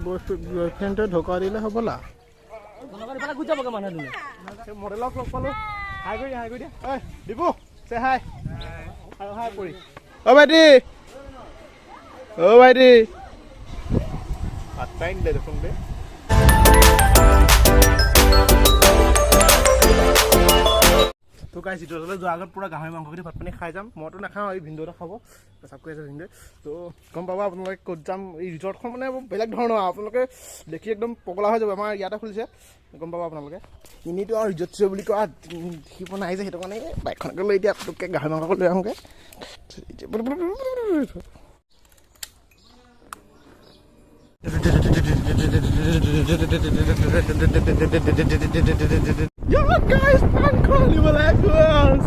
বয়ফ্ৰেণ্ডে ঢকা দিলে হ'বলা মডেলক লগ পালো হাই কৰি দিয়া ঐ দিবু চে হাই হাই পৰি অ ভাইটি পাত্তাই নিদিলে দেখোন দে তো গাইছ যিটো যোৱাৰ আগত পুৰা গাহৰি মাংসখিনি ভাত পানী খাই যাম মইতো নাখাওঁ এই ভিনদেউটা খাব পেচাব কৰি আছে ভিনদেউ তো গম পাব আপোনালোকে ক'ত যাম এই ৰিজৰ্টখন মানে বেলেগ ধৰণৰ আপোনালোকে দেখি একদম পগলা হৈ যাব আমাৰ ইয়াতে খুলিছে গম পাব আপোনালোকে এনেইতো আৰু ৰিজৰ্ট বুলি কোৱা দেখি পোৱা নাই যে সেইটো কাৰণে বাইকখনকে লৈ এতিয়া আপোনালোকে গাহৰি মাংসকৈ লৈ আহোঁগৈ Yo guys, pangkol di Malacos.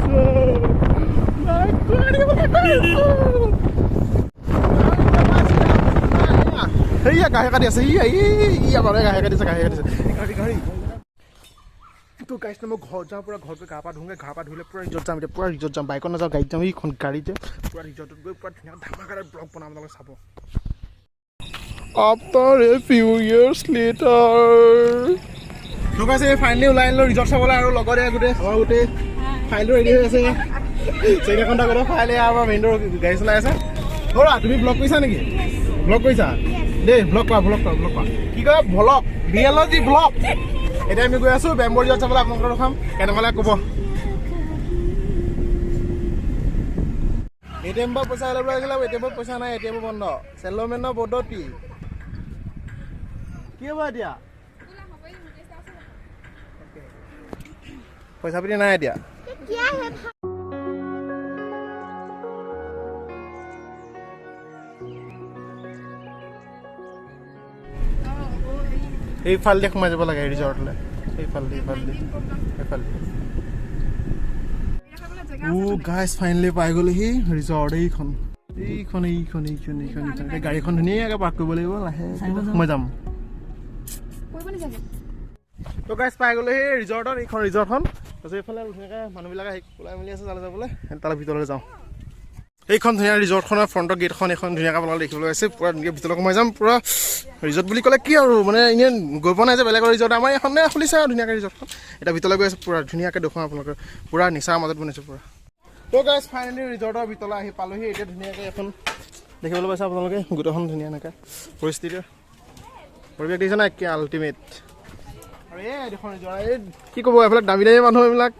Iya kahya ka dia iya bare kahya ka dia gari तो गाइस ने मैं घर जाऊँ पूरा घर पे घा पा धोंगे घा पा धोले पूरा रिजॉर्ट जाम पूरा रिजॉर्ट जाम बाइक न जाऊँ गाड़ी जाऊँ ये गाड़ी जे पूरा रिजॉर्ट गई पूरा धुनिया धमाका ब्लॉग बनाम लगे साबो After a few years later तो गाइस ये फाइनली ওলাই আনিলো ৰিজৰ্ট চাবলৈ আৰু লগতে গোটে ফাইল ৰেডি হৈ আছে চেনে কন্টা কৰে ফাইলে আমাৰ মেইনডৰ গাড়ী চলাই আছে হোৰা তুমি ব্লগ কৰিছা নেকি ব্লগ কৰিছা দে ব্লগ কৰা কি কয় ব্লগ বিএলজি ব্লগ এতিয়া আমি গৈ আছো বেম্বো ৰিজৰ্ট চাবলৈ আপোনালোকৰ ৰখাম কেনেকুৱা ক'ব এটিএম বা পইচা ল'ব লাগিলে এটিএম পইচা নাই এটিএম বন্ধ সেলমেন বদতি কি হ'ব এতিয়া पैसा भी नहीं दिया क्या है এই ফাল দেখ মাঝে বলা গাড়ি রিজর্টলে এই ফাল ও গাইস ফাইনালি পাই গ'ল হি ৰিজৰ্ট এইখন গাড়ীখন ধুনীয়াকৈ পাৰ্ক কৰিব লাগিব লাহে মই যাম তো গাইস পাই গ'লে সেই ৰিজৰ্টত এইখন ৰিজৰ্টখন তাৰপিছত এইফালে ধুনীয়াকৈ মানুহবিলাক আহি ওলাই মেলি আছে তালৈ যাবলৈ তালৈ ভিতৰলৈ যাওঁ এইখন ধুনীয়া ৰিজৰ্টখনৰ ফ্ৰণ্টৰ গেটখন এখন ধুনীয়াকৈ আপোনালোকে দেখিবলৈ আছে পূৰা ধুনীয়াকৈ ভিতৰলৈ সোমাই যাম পূৰা ৰিজৰ্ট বুলি ক'লে কি আৰু মানে এনেই গৈ পোৱা নাই যে বেলেগৰ ৰিজৰ্ট আমাৰ এখনে খুলিছে আৰু ধুনীয়াকৈ ৰিজৰ্টখন এতিয়া ভিতৰলৈ গৈ আছে পূৰা ধুনীয়াকৈ দেখুৱাওঁ আপোনালোকে পূৰা নিচাৰ মাজত বনাইছে পূৰা তো গাইস ফাইনেলি ৰিজৰ্টৰ ভিতৰলৈ আহি পালোহি এতিয়া ধুনীয়াকৈ এখন দেখিবলৈ পাইছে আপোনালোকে গোটেইখন ধুনীয়া এনেকৈ পৰিস্থিতি পৰিৱেশ দেখিছে নাই কি আল্টিমেট কি ক'ব এইফালে দামী মানুহ এইবিলাক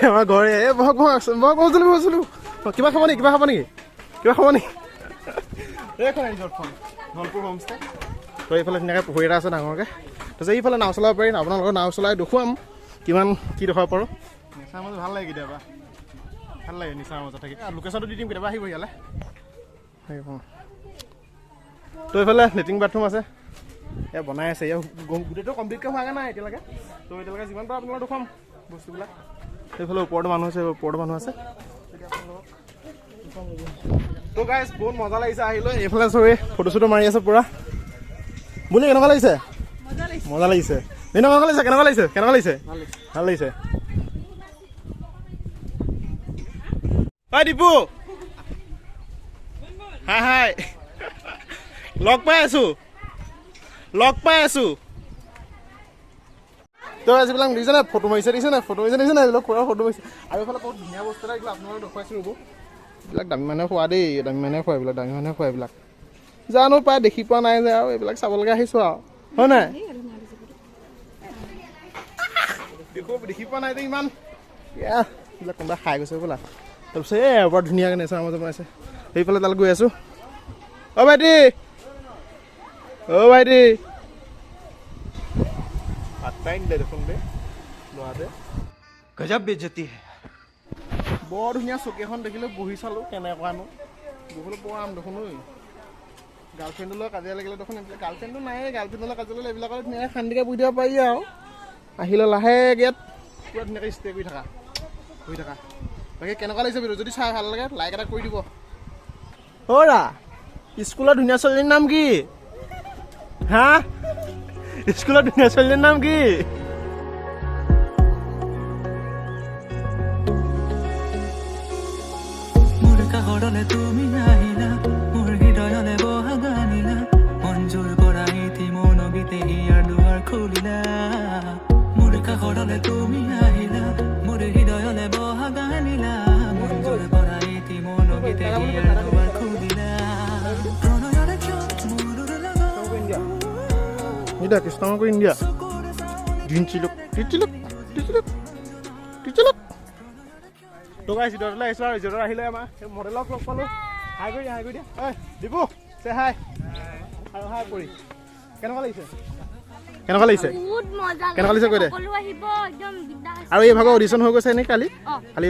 আমাৰ ঘৰে বহক কিবা খাব নেকি ধনপুৰ হোমষ্টে তো এইফালে ধুনীয়াকৈ পুখুৰী এটা আছে ডাঙৰকৈ তাৰপিছত এইফালে নাও চলাব পাৰিম আপোনালোকৰ নাও চলাই দেখুৱাম কিমান কি দেখুৱাব পাৰোঁ নিচাৰ মাজত ভাল লাগে কেতিয়াবা ভাল লাগে নিচাৰ মাজত থাকি লোকেশ্যনটো দি দিম কেতিয়াবা আহিব ইয়ালৈ তো এইফালে লেট্ৰিন বাথৰুম আছে এয়া বনাই আছে এয়া গোটেইটো কমপ্লিটকৈ হোৱাগৈ নাই এতিয়ালৈকে তো এতিয়ালৈকে যিমান পাৰোঁ আপোনালোকক দেখুৱাম বস্তুবিলাক সেইফালে ওপৰতো মানুহ আছে তো গাইছ বহুত মজা লাগিছে আহিলৈ এইফালে চবেই ফটো চটো মাৰি আছে পূৰা বুলি কেনেকুৱা লাগিছে মজা লাগিছে কেনেকুৱা লাগিছে ভাল লাগিছে ঐ দীপু হাই লগ পাই আছো তো যিবিলাক দেখিছে নাই ফটো মাৰিছে নাই এইবিলাক পুৰা ফটো মাৰিছে আৰু এইফালে বহুত ধুনীয়া বস্তু এটা এইবিলাক আপোনালোকে দেখুৱাইছোঁ ৰ'ব এইবিলাক দামী মানুহে খোৱা দেই দামী মানুহে খোৱা এইবিলাক জানো পাই দেখি পোৱা নাই যে আৰু এইবিলাক চাবলৈকে আহিছোঁ আৰু হয় নাই দেখি পোৱা নাই যে ইমান এইবিলাক কোনোবা খাই গৈছে বোলা তাৰপিছত এই বৰ ধুনীয়াকৈ নেচাৰ মাজত বনাইছে সেইফালে তালৈ গৈ আছোঁ অ' ভাইটি পাত্তাই নিদিলে দেখোন দে ল'ৰাটোৱে গজব বেজতি বৰ ধুনীয়া চকী এখন দেখিলে বহি চালোঁ কেনেকুৱানো বহিবলৈ বৰ আম দেখোন ঐ গাৰ্লফ্ৰেণ্ডৰ লগত কাজিয়া লাগিলে দেখোন এইবিলাক গাৰ্লফ্ৰেণ্ডটো নাই গাৰ্লফ্ৰেণ্ডৰ লগত কাজিয়া লাগিলে এইবিলাকত ধুনীয়াকৈ শান্তিকৈ বহি দিব পাৰি আৰু আহিলে লাহে গেট পুৰা ধুনীয়াকৈ ষ্টে কৰি থাকা বাকী কেনেকুৱা লাগিছে ভিডিঅ' যদি চাই ভাল লাগে লাইক এটা কৰি দিব অ'ৰা স্কুলৰ ধুনীয়া ছোৱালীৰ নাম কি হা স্কুলৰ ধুনীয়া ছোৱালীৰ নাম কি তুমি আহিলা দে কৃষ্ণ কৰি নিদিয়া দিনচিলক টিচিলক টিচিলক টিচিলক তো গাইছ ৰিজৰ্টলৈ আহিছোঁ আৰু ৰিজৰ্টত আহিলে আমাৰ মডেলক লগ পালোঁ হাই কৰি দিয়া ঐ দিবু চে হাই আৰু হাই কৰি কেনেকুৱা লাগিছে বহুত মজা কেনেকুৱা লাগিছে কৈ দে সকলো আহিব একদম বিন্দাস আৰু এই ভাগৰ অডিশ্যন হৈ গৈছে নে কালি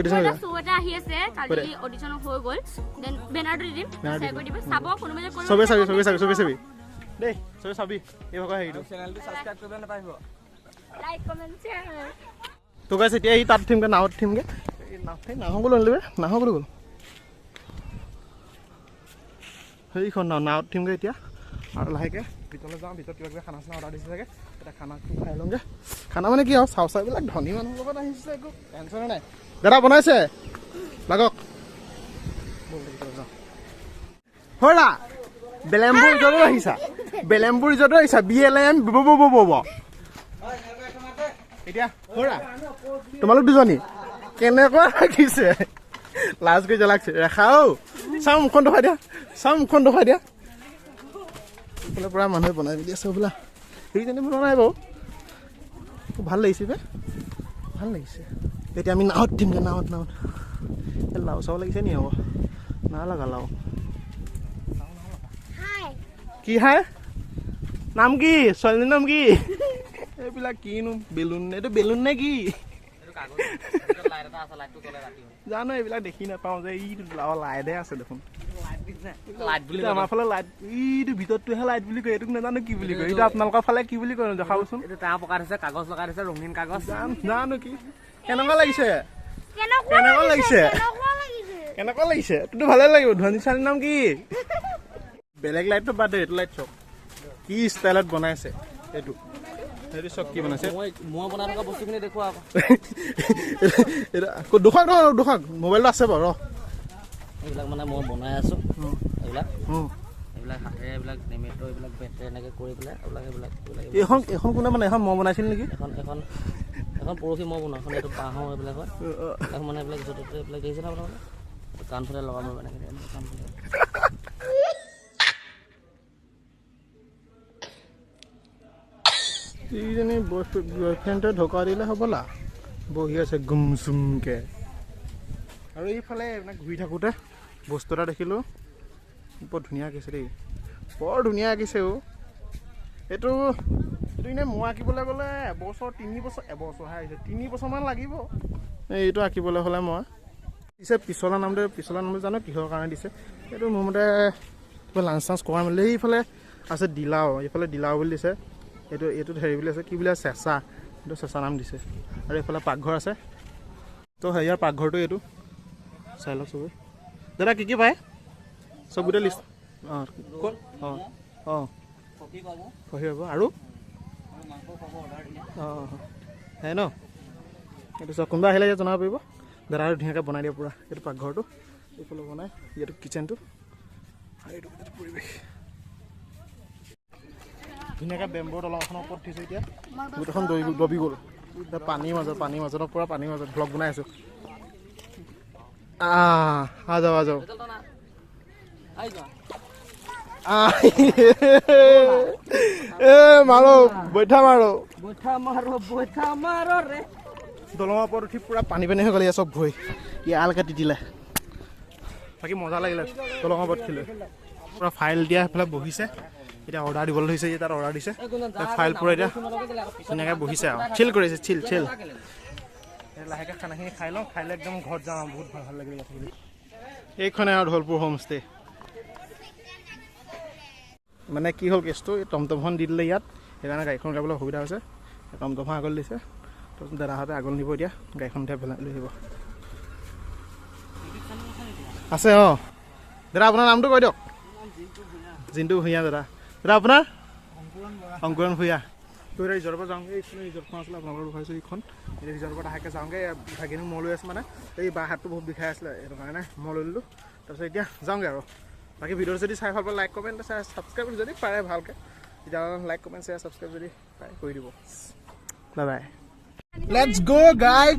অডিশ্যন হৈ শো এটা আহি আছে কালি অডিশ্যন হৈ গ'ল দেন বেনাৰটো দিম শ্বেয়াৰ কৰি দিব চাব কোনোবা যে কোন চবে চাবি দেই চবে চাবি এই ভাগৰ হেৰিটো চেনেলটো সাবস্ক্ৰাইব কৰিব নাপাহৰিব লাইক কমেন্ট শ্বেয়াৰ তো গাইছ এতিয়া এই তাত থিমগে নাৱত থিমগে নাহো লৈ ল'লে নাহো বুলি গ'ল সেইখন নাৱত থিমগে এতিয়া আৰু লাহেকৈ ভিতৰলৈ যাওঁ ভিতৰত কিবা কিবি খানা চানা অৰ্ডাৰ দিছে চাগে এতিয়া খানা খাই লওঁগে খানা মানে কি আৰু চাউবিলাক ধনী মানুহৰ লগত আহিছে একো টেনশ্যনে নাই দাদা বনাইছে লাগক হৰা বেলেম্বুৰ ৰিজৰ্টত আহিছা BLM এতিয়া হৰা তোমালোক দুজনী কেনেকুৱা ৰাখিছে লাজ কৰি জ্বলাকছে ৰেখা ঔ চাওঁ মুখখন দেখুৱাই দিয়া এইফালে পৰা মানুহে বনাই মেলি আছে বোলা সেইজনী বনোৱা নাই বাৰু ভাল লাগিছে এতিয়া আমি নাৱত দিমগৈ নাৱত লাও চাব লাগিছে নি হ'ব নালাগা লাও কি হাই নাম কি ছোৱালীজনীৰ নাম কি এইবিলাক কিনো বেলুন এইটো বেলুন নে কি জানো এইবিলাক দেখি নাপাওঁ যে ইটো লাইটহে আছে দেখোন আমাৰ ফালে লাইট ইটো ভিতৰটোহে লাইট বুলি কয় এইটোক নাজানো কি বুলি কয় এইটো আপোনালোকৰ ফালে কি বুলি কয় দেখাবচোন কাগজ লগাই দিছে ৰঙীন কাগজ জানো কি কেনেকুৱা লাগিছে তোৰতো ভালে লাগিব ধনী ছোৱালীৰ নাম কি বেলেগ লাইটটো বাদ দে এইটো লাইট চক কি ষ্টাইলত বনাইছে এইটো চক কি বনাইছে মই বনাই থকা বস্তুখিনি দেখুৱা দুখক মোবাইলটো আছে বাৰু এইবিলাক মানে মই বনাই আছো এইবিলাক হাতেৰে এইবিলাক নেমেটো এইবিলাক বেটেৰে এনেকৈ কৰি পেলাই এইখন কোনে মানে এখন মই বনাইছিল নেকি এখন পৰহি মই বনোৱা এখন এইটো বাঁহৰ এইবিলাক হয় এইবিলাক মানে এইবিলাক য'তে ত'তে এইবিলাক দেখিছে ন আপোনালোকে কাণফালে লগাব এনেকৈ কাণফালে এইজনী বয়ফ্ৰেণ্ডে ঢকা দিলে হ'বলা বহি আছে গুম চুমকৈ আৰু এইফালে এইবিলাক ঘূৰি থাকোঁতে বস্তু এটা দেখিলোঁ বৰ ধুনীয়া আঁকিছে দেই বৰ ধুনীয়া আঁকিছে এইটো এনেই মই আঁকিবলৈ গ'লে এবছৰহে আহিছে 3 বছৰমান লাগিব এইটো আঁকিবলৈ হ'লে মই দিছে পিছলা নামটো জানো কিহৰ কাৰণে দিছে এইটো মোৰ মতে কিবা লাঞ্চ চাঞ্চ কৰা মেলি এইফালে আছে দিলাও এইফালে দিলাও বুলি দিছে এইটোত হেৰি বুলি আছে কি বুলি আছে চেঁচা এইটো চেঁচা নাম দিছে আৰু এইফালে পাকঘৰ আছে তো হেৰিয়াৰ পাকঘৰটো এইটো চাই লওক চবে দাদা কি পায় চব গোটেই লিষ্ট কফি পাব আৰু সেই ন এইটো চব কোনোবা আহিলে জনাব পাৰিব দাদা আৰু ধুনীয়াকৈ বনাই দিয়ে পূৰা এইটো পাকঘৰটো এইফালে বনাই ইয়াতো কিটচেনটো আৰু এইটো পৰিৱেশ ধুনীয়াকৈ বেম্বৰ দলংখনৰ ওপৰত উঠিছে এতিয়া গোটেইখন দবি গ'ল পানীৰ মাজত পূৰা পানীৰ মাজত ভ্লগ বনাই আছোঁ যাওঁ মাৰো বৈঠা মাৰো দলঙৰ ওপৰত উঠি পূৰা পানী হৈ গ'ল চব ভৰি ইয়ালকৈ তিতিলে বাকী মজা লাগিলে দলঙৰ ওপৰত উঠিলে পূৰা ফাইল দিয়া সেইফালে বহিছে এতিয়া অৰ্ডাৰ দিবলৈ ধৰিছে তাত অৰ্ডাৰ দিছে ফাইল পূৰা এতিয়া ধুনীয়াকৈ বহিছে আৰু চিল কৰিছে চিল লাহেকৈ খানাখিনি খাই লওঁ খাই লৈ একদম ঘৰত যাওঁ বহুত ভাল লাগিলে থাকিলে এইখনে আৰু ধলপুৰ হোমষ্টে মানে কি হ'ল কেছটো এই টমটমখন দি দিলে ইয়াত সেইকাৰণে গাড়ীখন উলিয়াবলৈ সুবিধা হৈছে টমটমখন আগলৈ দিছে দাদাহঁতে আগলৈ নিব এতিয়া গাড়ীখন উঠাই পেলাই লৈ আহিব আছে দাদা আপোনাৰ নামটো কৈ দিয়ক জিন্তু ভূঞা দাদা আপোনাৰ অংকুৰণ ভূঞা তো এতিয়া ৰিজৰ্টৰ পৰা যাওঁগৈ এইখন ৰিজৰ্টখন আছিলে আপোনালোকৰ দেখুৱাইছোঁ এইখন এতিয়া ৰিজৰ্টৰ পৰা লাহেকৈ যাওঁগৈ ভাগিনী মই লৈ আছোঁ মানে এই বাঁ হাতটো বহুত বিষাই আছিলে সেইটো কাৰণে মই লৈ ল'লোঁ তাৰপিছত এতিয়া যাওঁগৈ আৰু বাকী ভিডিঅ'টো যদি চাই ভাল পায় লাইক কমেণ্ট ছাবস্ক্ৰাইব যদি পাৰে ভালকৈ তেতিয়া লাইক কমেণ্ট শ্বেয়াৰ ছাবস্ক্ৰাইব যদি পাৰে কৰি দিব বাই বাই লেটছ গ' গাইজ